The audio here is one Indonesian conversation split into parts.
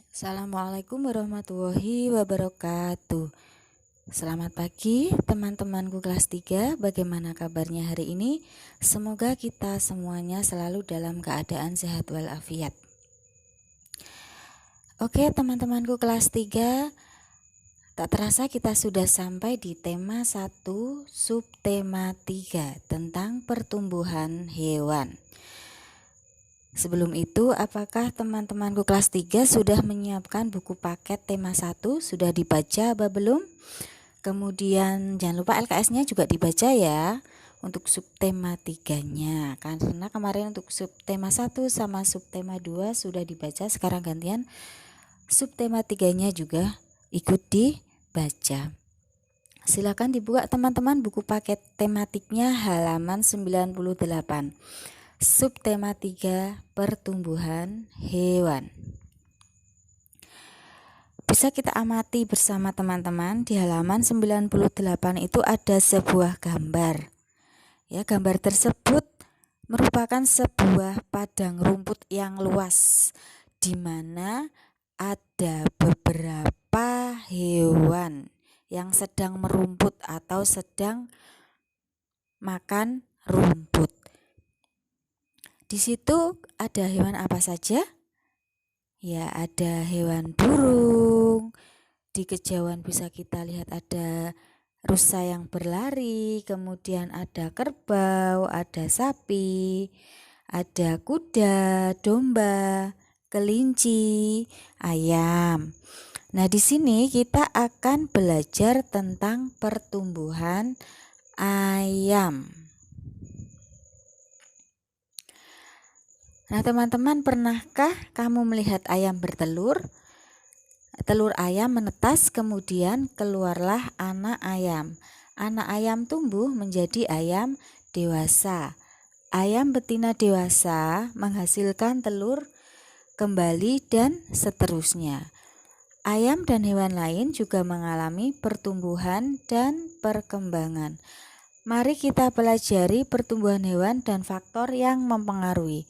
Assalamualaikum warahmatullahi wabarakatuh. Selamat pagi teman-temanku kelas 3. Bagaimana kabarnya hari ini? Semoga kita semuanya selalu dalam keadaan sehat walafiat. Oke teman-temanku kelas 3, tak terasa kita sudah sampai di tema 1 subtema 3 tentang pertumbuhan hewan. Sebelum itu, apakah teman-temanku kelas 3 sudah menyiapkan buku paket tema 1? Sudah dibaca apa belum? Kemudian jangan lupa LKS-nya juga dibaca ya untuk subtema 3-nya. Karena kemarin untuk subtema 1 sama subtema 2 sudah dibaca, sekarang gantian subtema 3-nya juga ikut dibaca. Silakan dibuka teman-teman buku paket tematiknya halaman 98. Subtema 3 pertumbuhan hewan. Bisa kita amati bersama teman-teman di halaman 98 itu ada sebuah gambar. Ya, gambar tersebut merupakan sebuah padang rumput yang luas di mana ada beberapa hewan yang sedang merumput atau sedang makan rumput. Di situ ada hewan apa saja? Ya, ada hewan burung. Di kejauhan bisa kita lihat ada rusa yang berlari, kemudian ada kerbau, ada sapi, ada kuda, domba, kelinci, ayam. Nah, di sini kita akan belajar tentang pertumbuhan ayam. Nah, teman-teman, pernahkah kamu melihat ayam bertelur? Telur ayam menetas, kemudian keluarlah anak ayam. Anak ayam tumbuh menjadi ayam dewasa. Ayam betina dewasa menghasilkan telur kembali dan seterusnya. Ayam dan hewan lain juga mengalami pertumbuhan dan perkembangan. Mari kita pelajari pertumbuhan hewan dan faktor yang mempengaruhi.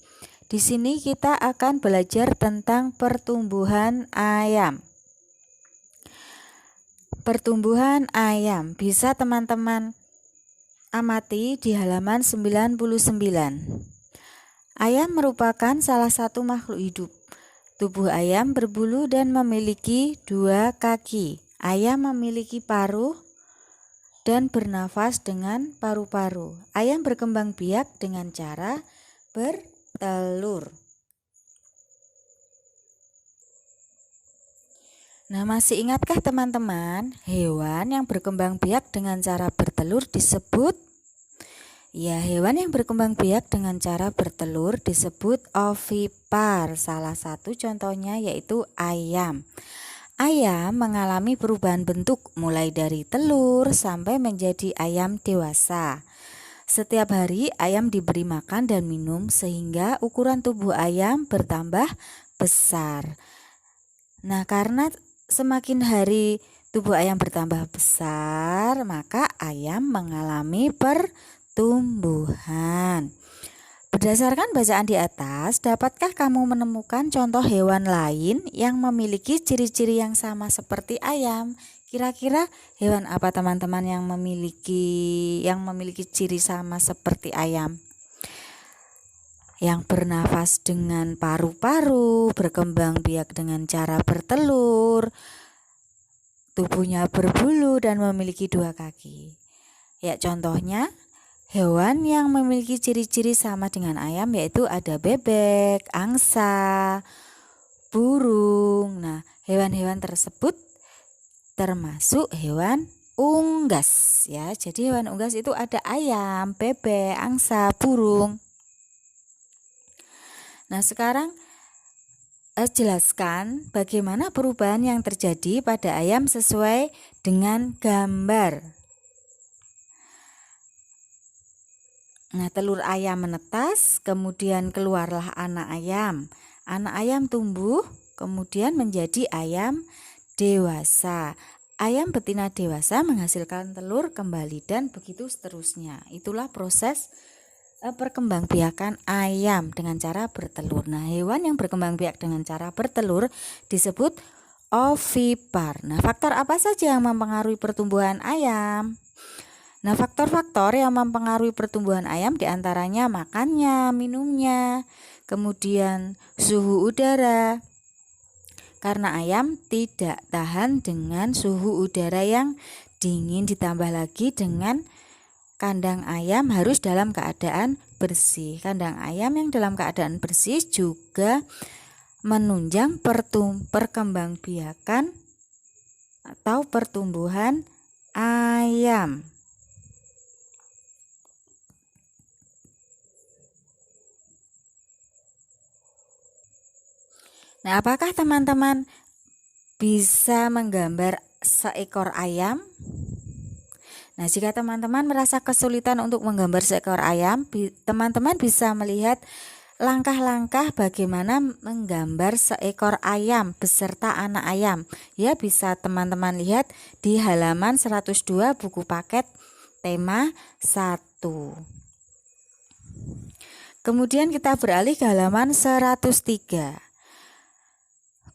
Di sini kita akan belajar tentang pertumbuhan ayam. Pertumbuhan ayam bisa teman-teman amati di halaman 99. Ayam merupakan salah satu makhluk hidup. Tubuh ayam berbulu dan memiliki 2 kaki. Ayam memiliki paruh dan bernafas dengan paru-paru. Ayam berkembang biak dengan cara bertelur. Nah, masih ingatkah teman-teman, hewan yang berkembang biak dengan cara bertelur disebut? Ya, hewan yang berkembang biak dengan cara bertelur disebut ovipar. Salah satu contohnya yaitu ayam. Ayam mengalami perubahan bentuk mulai dari telur sampai menjadi ayam dewasa. Setiap hari ayam diberi makan dan minum sehingga ukuran tubuh ayam bertambah besar. Nah, karena semakin hari tubuh ayam bertambah besar, maka ayam mengalami pertumbuhan. Berdasarkan bacaan di atas, dapatkah kamu menemukan contoh hewan lain yang memiliki ciri-ciri yang sama seperti ayam? Kira-kira hewan apa teman-teman yang memiliki ciri sama seperti ayam? Yang bernafas dengan paru-paru, berkembang biak dengan cara bertelur, tubuhnya berbulu dan memiliki 2 kaki. Ya, contohnya hewan yang memiliki ciri-ciri sama dengan ayam yaitu ada bebek, angsa, burung. Nah, hewan-hewan tersebut termasuk hewan unggas ya. Jadi hewan unggas itu ada ayam, bebek, angsa, burung. Nah, sekarang jelaskan bagaimana perubahan yang terjadi pada ayam sesuai dengan gambar. Nah, telur ayam menetas, kemudian keluarlah anak ayam. Anak ayam tumbuh, kemudian menjadi ayam dewasa. Ayam betina dewasa menghasilkan telur kembali dan begitu seterusnya. Itulah proses perkembangbiakan ayam dengan cara bertelur. Nah, hewan yang berkembang biak dengan cara bertelur disebut ovipar. Nah, faktor apa saja yang mempengaruhi pertumbuhan ayam? Nah, faktor-faktor yang mempengaruhi pertumbuhan ayam diantaranya makannya, minumnya, kemudian suhu udara. Karena ayam tidak tahan dengan suhu udara yang dingin, ditambah lagi dengan kandang ayam harus dalam keadaan bersih. Kandang ayam yang dalam keadaan bersih juga menunjang perkembangbiakan atau pertumbuhan ayam. Nah, apakah teman-teman bisa menggambar seekor ayam? Nah, jika teman-teman merasa kesulitan untuk menggambar seekor ayam, teman-teman bisa melihat langkah-langkah bagaimana menggambar seekor ayam beserta anak ayam. Ya, bisa teman-teman lihat di halaman 102 buku paket tema 1. Kemudian kita beralih ke halaman 103.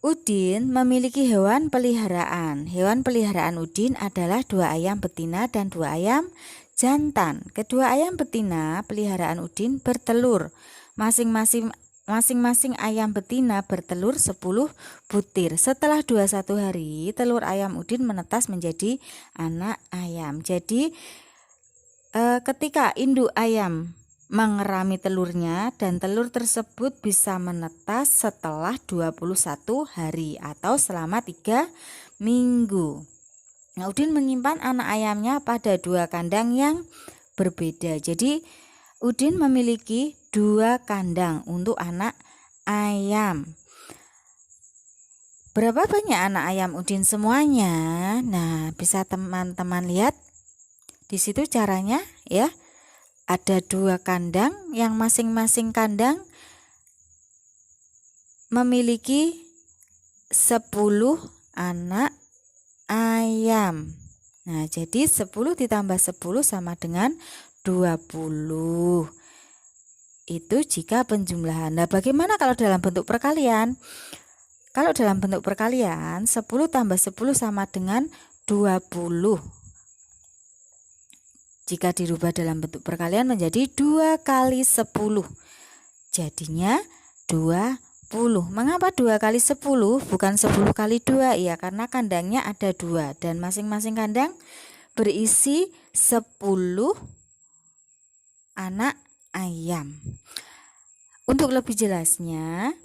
Udin memiliki hewan peliharaan. Hewan peliharaan Udin adalah 2 ayam betina dan 2 ayam jantan. Kedua ayam betina peliharaan Udin bertelur. Masing-masing ayam betina bertelur 10 butir. Setelah 21 hari, telur ayam Udin menetas menjadi anak ayam. Jadi ketika induk ayam mengerami telurnya dan telur tersebut bisa menetas setelah 21 hari atau selama 3 minggu. Nah, Udin menyimpan anak ayamnya pada 2 kandang yang berbeda. Jadi Udin memiliki 2 kandang untuk anak ayam. Berapa banyak anak ayam Udin semuanya? Nah, bisa teman-teman lihat di situ caranya ya. Ada 2 kandang yang masing-masing kandang memiliki 10 anak ayam. Nah, jadi 10 ditambah 10 sama dengan 20. Itu jika penjumlahan. Nah, bagaimana kalau dalam bentuk perkalian? Kalau dalam bentuk perkalian, 10 tambah 10 sama dengan 20. Jika dirubah dalam bentuk perkalian menjadi 2 kali 10. Jadinya 20. Mengapa 2 kali 10 bukan 10 kali 2? Ya, karena kandangnya ada 2 dan masing-masing kandang berisi 10 anak ayam. Untuk lebih jelasnya,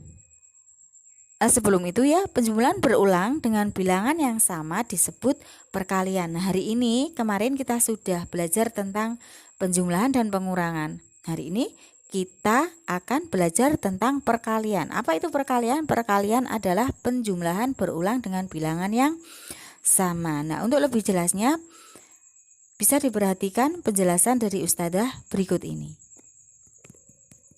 sebelum itu ya, penjumlahan berulang dengan bilangan yang sama disebut perkalian. Nah, hari ini kemarin kita sudah belajar tentang penjumlahan dan pengurangan. Hari ini kita akan belajar tentang perkalian. Apa itu perkalian? Perkalian adalah penjumlahan berulang dengan bilangan yang sama. Nah, untuk lebih jelasnya bisa diperhatikan penjelasan dari Ustadzah berikut ini.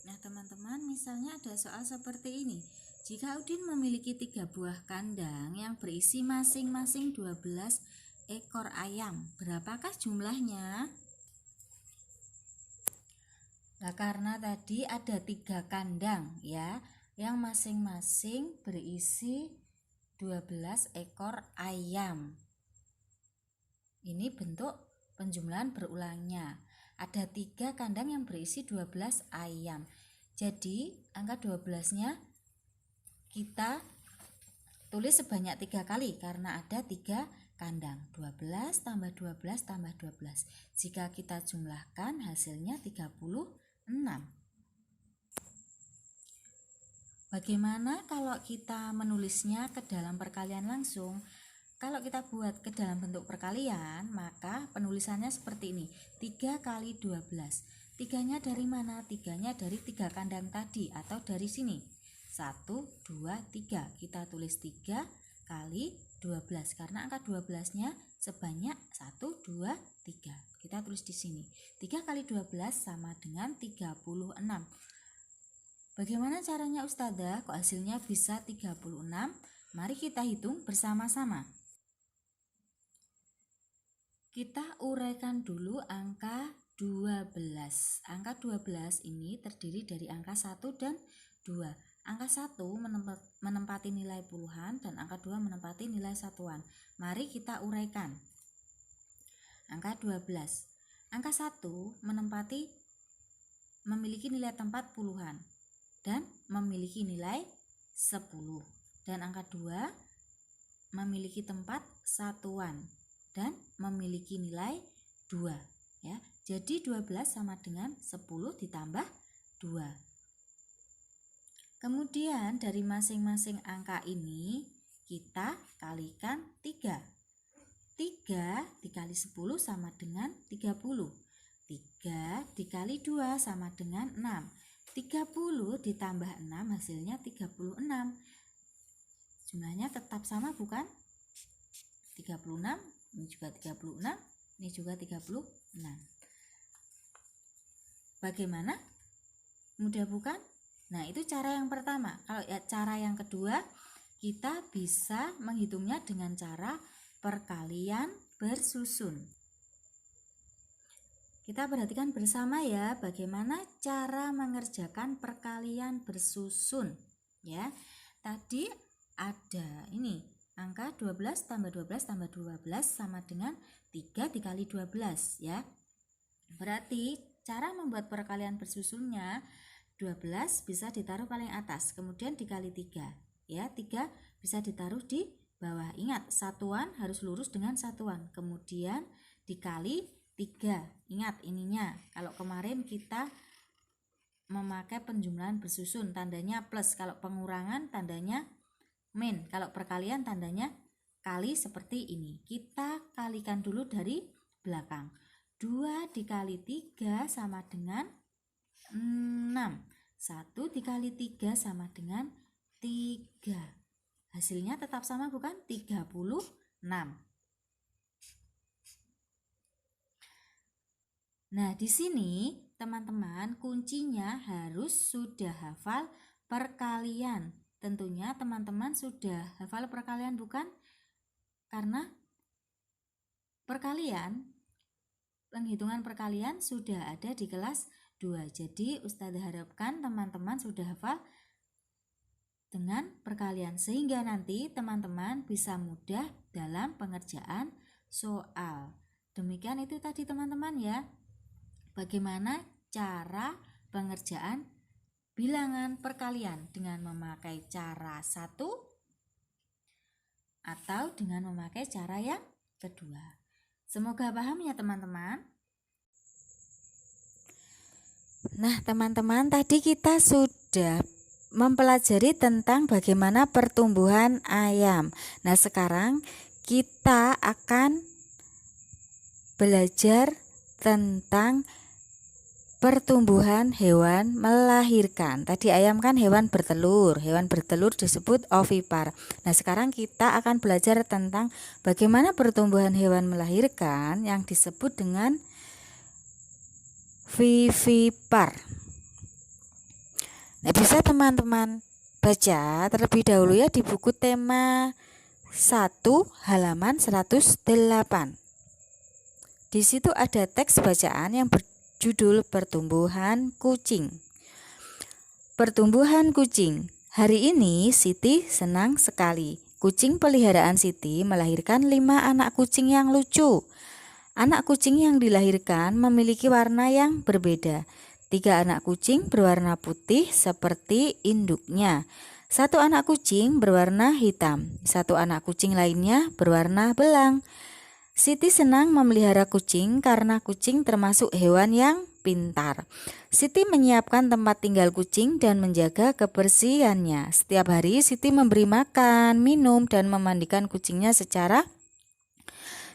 Nah, teman-teman, misalnya ada soal seperti ini. Jika Udin memiliki 3 buah kandang yang berisi masing-masing 12 ekor ayam, berapakah jumlahnya? Nah, karena tadi ada 3 kandang ya, yang masing-masing berisi 12 ekor ayam. Ini bentuk penjumlahan berulangnya. Ada 3 kandang yang berisi 12 ayam. Jadi angka 12-nya kita tulis sebanyak 3 kali karena ada 3 kandang. 12 tambah 12 tambah 12. Jika kita jumlahkan hasilnya 36. Bagaimana kalau kita menulisnya ke dalam perkalian langsung? Kalau kita buat ke dalam bentuk perkalian, maka penulisannya seperti ini. 3 kali 12. 3-nya dari mana? 3-nya dari 3 kandang tadi atau dari sini. 1, 2, 3. Kita tulis 3 kali 12 karena angka 12-nya sebanyak 1, 2, 3. Kita tulis di sini. 3 kali 12 sama dengan 36. Bagaimana caranya Ustadzah? Kok hasilnya bisa 36? Mari kita hitung bersama-sama. Kita uraikan dulu angka 12. Angka 12 ini terdiri dari angka 1 dan 2. Angka 1 menempati nilai puluhan dan angka 2 menempati nilai satuan. Mari kita uraikan. Angka 12. Angka 1 memiliki nilai tempat puluhan dan memiliki nilai 10. Dan angka 2 memiliki tempat satuan dan memiliki nilai 2. Ya, jadi 12 sama dengan 10 ditambah 2. Kemudian dari masing-masing angka ini kita kalikan 3. 3 dikali 10 sama dengan 30. 3 dikali 2 sama dengan 6. 30 ditambah 6 hasilnya 36. Jumlahnya tetap sama bukan? 36, ini juga 36, ini juga 36. Bagaimana? Mudah bukan? Nah, itu cara yang pertama. Kalau cara yang kedua, kita bisa menghitungnya dengan cara perkalian bersusun. Kita perhatikan bersama ya, bagaimana cara mengerjakan perkalian bersusun. Ya, tadi ada ini angka 12 tambah 12 tambah 12 sama dengan 3 dikali 12 ya. Berarti cara membuat perkalian bersusunnya 12 bisa ditaruh paling atas, kemudian dikali 3 ya. 3 bisa ditaruh di bawah. Ingat, satuan harus lurus dengan satuan, kemudian dikali 3. Ingat ininya, kalau kemarin kita memakai penjumlahan bersusun tandanya plus, kalau pengurangan tandanya min, kalau perkalian tandanya kali seperti ini. Kita kalikan dulu dari belakang. 2 dikali 3 sama dengan 6. 1 dikali 3 sama dengan 3. Hasilnya tetap sama bukan? 36. Nah, di sini teman-teman kuncinya harus sudah hafal perkalian. Tentunya teman-teman sudah hafal perkalian bukan? Karena penghitungan perkalian sudah ada di kelas 2. Jadi Ustazah harapkan teman-teman sudah hafal dengan perkalian, sehingga nanti teman-teman bisa mudah dalam pengerjaan soal. Demikian itu tadi teman-teman ya, bagaimana cara pengerjaan bilangan perkalian dengan memakai cara 1 atau dengan memakai cara yang kedua. Semoga paham ya teman-teman. Nah teman-teman, tadi kita sudah mempelajari tentang bagaimana pertumbuhan ayam. Nah sekarang kita akan belajar tentang pertumbuhan hewan melahirkan. Tadi ayam kan hewan bertelur disebut ovipar. Nah sekarang kita akan belajar tentang bagaimana pertumbuhan hewan melahirkan yang disebut dengan vivipar. Nah, bisa teman-teman baca terlebih dahulu ya di buku tema 1 halaman 108. Di situ ada teks bacaan yang berjudul pertumbuhan kucing. Pertumbuhan kucing. Hari ini Siti senang sekali. Kucing peliharaan Siti melahirkan 5 anak kucing yang lucu. Anak kucing yang dilahirkan memiliki warna yang berbeda. 3 anak kucing berwarna putih seperti induknya. 1 anak kucing berwarna hitam. 1 anak kucing lainnya berwarna belang. Siti senang memelihara kucing karena kucing termasuk hewan yang pintar. Siti menyiapkan tempat tinggal kucing dan menjaga kebersihannya. Setiap hari Siti memberi makan, minum, dan memandikan kucingnya secara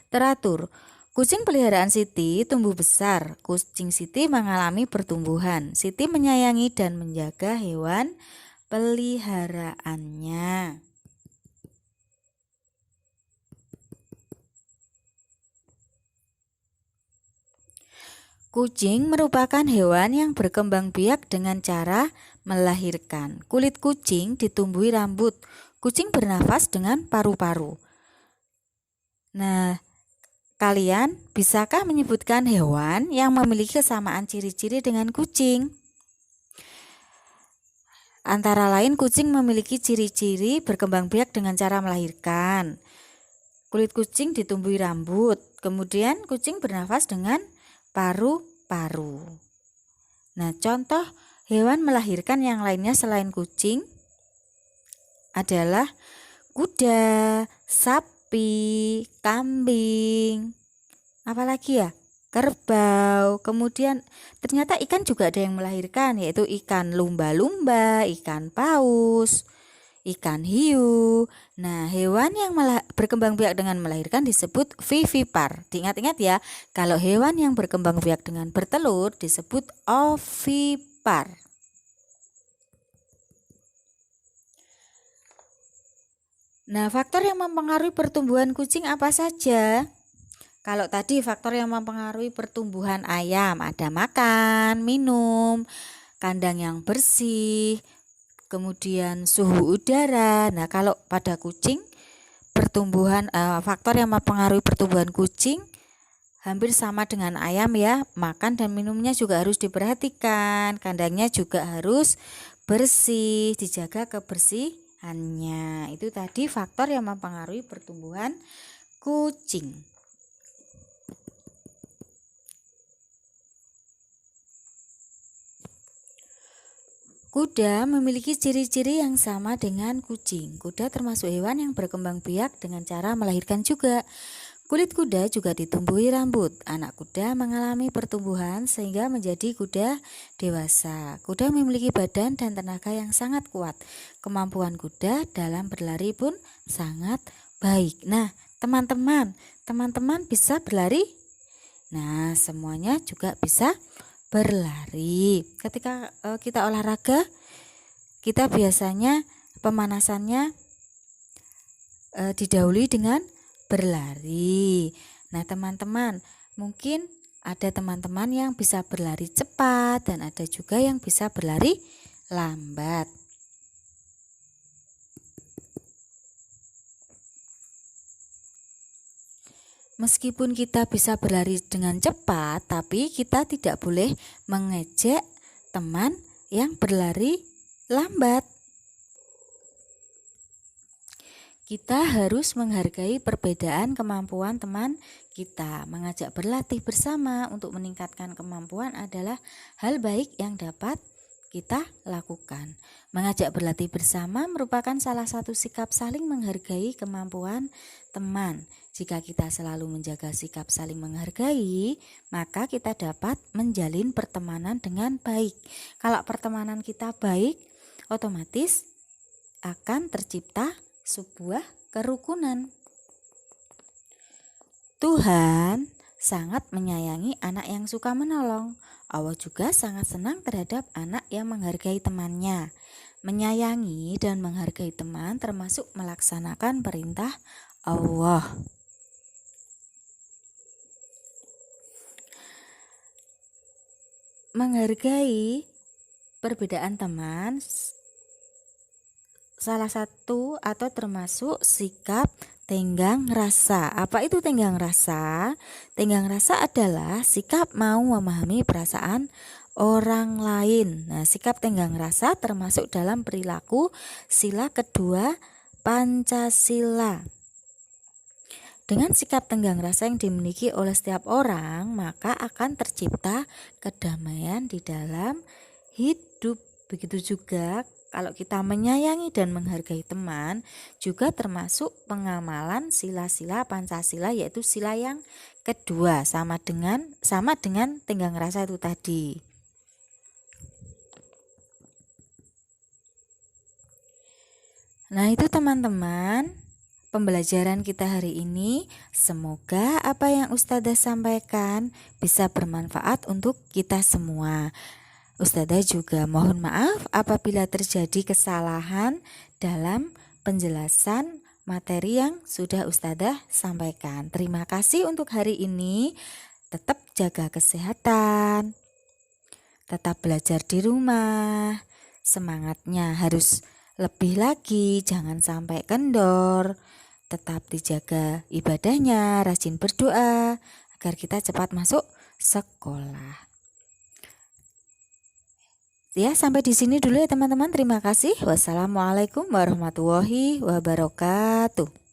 teratur. Kucing peliharaan Siti tumbuh besar. Kucing Siti mengalami pertumbuhan. Siti menyayangi dan menjaga hewan peliharaannya. Kucing merupakan hewan yang berkembang biak dengan cara melahirkan. Kulit kucing ditumbuhi rambut. Kucing bernafas dengan paru-paru. Nah, Kalian bisakah menyebutkan hewan yang memiliki kesamaan ciri-ciri dengan kucing? Antara lain, kucing memiliki ciri-ciri berkembang biak dengan cara melahirkan. Kulit kucing ditumbuhi rambut. Kemudian kucing bernafas dengan paru-paru. Nah, contoh hewan melahirkan yang lainnya selain kucing adalah kuda, sapi, kambing, apalagi ya? Kerbau. Kemudian ternyata ikan juga ada yang melahirkan, yaitu ikan lumba-lumba, ikan paus, ikan hiu. Nah, hewan yang berkembang biak dengan melahirkan disebut vivipar. Diingat-ingat ya, kalau hewan yang berkembang biak dengan bertelur disebut ovipar. Nah, faktor yang mempengaruhi pertumbuhan kucing apa saja? Kalau tadi faktor yang mempengaruhi pertumbuhan ayam ada makan, minum, kandang yang bersih, kemudian suhu udara. Nah, kalau pada kucing faktor yang mempengaruhi pertumbuhan kucing hampir sama dengan ayam ya. Makan dan minumnya juga harus diperhatikan. Kandangnya juga harus bersih, dijaga kebersihannya. Itu tadi faktor yang mempengaruhi pertumbuhan kucing. Kuda memiliki ciri-ciri yang sama dengan kucing. Kuda termasuk hewan yang berkembang biak dengan cara melahirkan juga. Kulit kuda juga ditumbuhi rambut. Anak kuda mengalami pertumbuhan sehingga menjadi kuda dewasa. Kuda memiliki badan dan tenaga yang sangat kuat. Kemampuan kuda dalam berlari pun sangat baik. Nah, teman-teman bisa berlari? Nah, semuanya juga bisa berlari. Ketika kita olahraga, kita biasanya pemanasannya didahului dengan berlari. Nah, teman-teman, mungkin ada teman-teman yang bisa berlari cepat dan ada juga yang bisa berlari lambat. Meskipun kita bisa berlari dengan cepat, tapi kita tidak boleh mengejek teman yang berlari lambat. Kita harus menghargai perbedaan kemampuan teman kita. Mengajak berlatih bersama untuk meningkatkan kemampuan adalah hal baik yang dapat kita lakukan. Mengajak berlatih bersama merupakan salah satu sikap saling menghargai kemampuan teman. Jika kita selalu menjaga sikap saling menghargai, maka kita dapat menjalin pertemanan dengan baik. Kalau pertemanan kita baik, otomatis akan tercipta sebuah kerukunan. Tuhan sangat menyayangi anak yang suka menolong. Allah juga sangat senang terhadap anak yang menghargai temannya. Menyayangi dan menghargai teman termasuk melaksanakan perintah Allah. Menghargai perbedaan teman salah satu atau termasuk sikap tenggang rasa. Apa itu tenggang rasa? Tenggang rasa adalah sikap mau memahami perasaan orang lain. Nah, sikap tenggang rasa termasuk dalam perilaku sila kedua Pancasila. Dengan sikap tenggang rasa yang dimiliki oleh setiap orang, maka akan tercipta kedamaian di dalam hidup. Begitu juga kalau kita menyayangi dan menghargai teman, juga termasuk pengamalan sila-sila Pancasila, yaitu sila yang kedua, sama dengan tenggang rasa itu tadi. Nah, itu teman-teman, pembelajaran kita hari ini. Semoga apa yang Ustazah sampaikan bisa bermanfaat untuk kita semua. Ustazah juga mohon maaf apabila terjadi kesalahan dalam penjelasan materi yang sudah Ustazah sampaikan. Terima kasih untuk hari ini. Tetap jaga kesehatan, tetap belajar di rumah. Semangatnya harus lebih lagi, jangan sampai kendor. tetap dijaga ibadahnya, rajin berdoa agar kita cepat masuk sekolah. Ya, sampai di sini dulu ya teman-teman. Terima kasih. Wassalamualaikum warahmatullahi wabarakatuh.